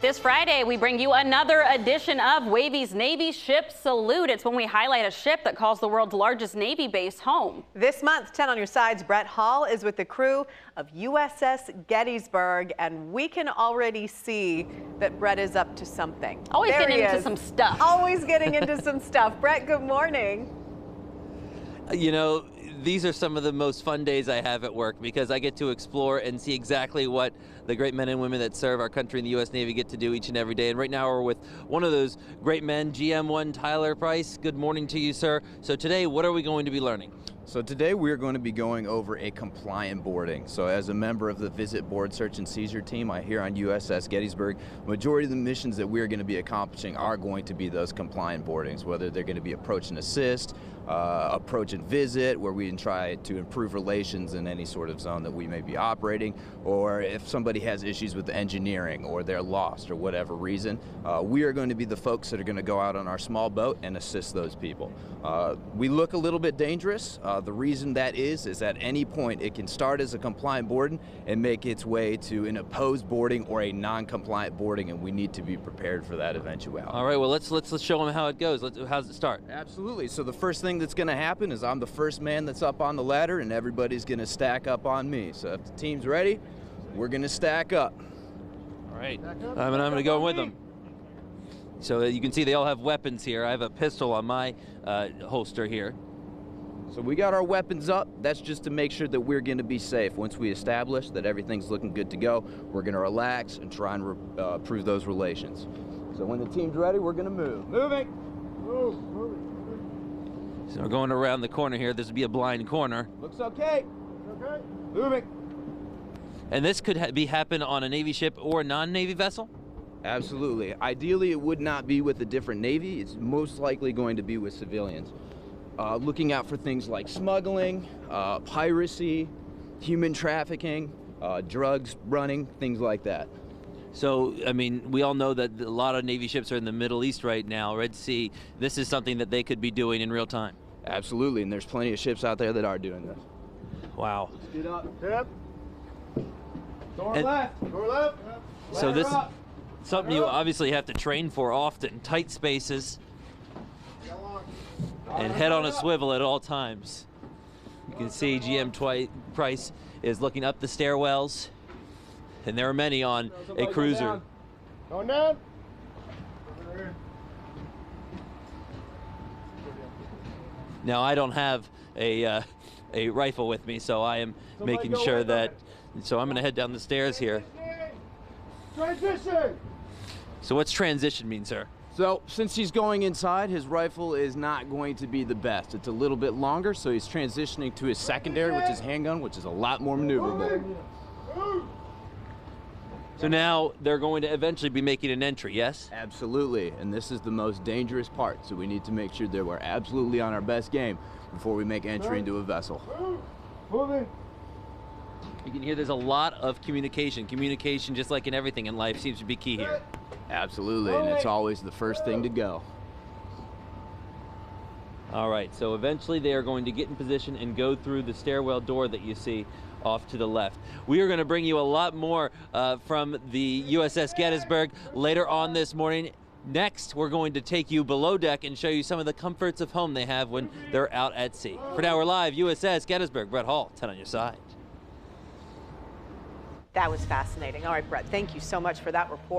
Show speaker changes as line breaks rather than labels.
This Friday, we bring you another edition of WAVY's Navy Ship Salute. It's when we highlight a ship that calls the world's largest Navy base home.
This month, 10 on your side's Brett Hall is with the crew of USS Gettysburg, and we can already see that Brett is up to something.
Always getting into some stuff.
Always getting into some stuff. Brett, good morning.
You know, these are some of the most fun days I have at work because I get to explore and see exactly what the great men and women that serve our country in the U.S. Navy get to do each and every day. And right now we're with one of those great men, GM1 Tyler Price. Good morning to you, sir. So today, what are we going to be learning?
So today we're going to be going over a compliant boarding. So as a member of the Visit Board Search and Seizure team here on USS Gettysburg, majority of the missions that we're going to be accomplishing are going to be those compliant boardings, whether they're going to be approach and assist, approach and visit, where we try to improve relations in any sort of zone that we may be operating, or if somebody has issues with the engineering or they're lost or whatever reason, we are going to be the folks that are going to go out on our small boat and assist those people. We look a little bit dangerous. The reason that is at any point it can start as a compliant boarding and make its way to an opposed boarding or a non-compliant boarding, and we need to be prepared for that eventuality.
All right, well, let's show them how it goes. How does it start?
Absolutely. So the first thing that's going to happen is I'm the first man that's up on the ladder, and everybody's going to stack up on me. So if the team's ready, we're going to stack up.
All right, I'm going to go with them. So you can see they all have weapons here. I have a pistol on my holster here.
So we got our weapons up. That's just to make sure that we're going to be safe. Once we establish that everything's looking good to go, we're going to relax and try and improve those relations. So when the team's ready, we're going to move. Moving. Move.
So we're going around the corner here. This would be a blind corner.
Looks okay. Okay. Moving.
And this could happen on a Navy ship or a non-Navy vessel?
Absolutely. Ideally, it would not be with a different Navy. It's most likely going to be with civilians. Looking out for things like smuggling, piracy, human trafficking, drugs running, things like that.
So, I mean, we all know that a lot of Navy ships are in the Middle East right now, Red Sea. This is something that they could be doing in real time.
Absolutely, and there's plenty of ships out there that are doing this.
Wow.
Get up. Get up. Door left. Door left.
So this is something you obviously have to train for often. Tight spaces. And head on a swivel at all times. You can see GM Price is looking up the stairwells, and there are many on a cruiser.
Going down.
Now I don't have a rifle with me, so I am making sure that. So I'm going to head down the stairs here.
Transition.
So what's transition mean, sir?
So since he's going inside, his rifle is not going to be the best. It's a little bit longer, so he's transitioning to his secondary, which is handgun, which is a lot more maneuverable.
So now they're going to eventually be making an entry, yes?
Absolutely, and this is the most dangerous part, so we need to make sure that we're absolutely on our best game before we make entry into a vessel.
Moving.
You can hear there's a lot of communication. Communication, just like in everything in life, seems to be key here.
Absolutely, and it's always the first thing to go.
All right, so eventually they are going to get in position and go through the stairwell door that you see off to the left. We are going to bring you a lot more from the USS Gettysburg later on this morning. Next, we're going to take you below deck and show you some of the comforts of home they have when they're out at sea. For now, we're live, USS Gettysburg. Brett Hall, 10 on your side.
That was fascinating. All right, Brett, thank you so much for that report.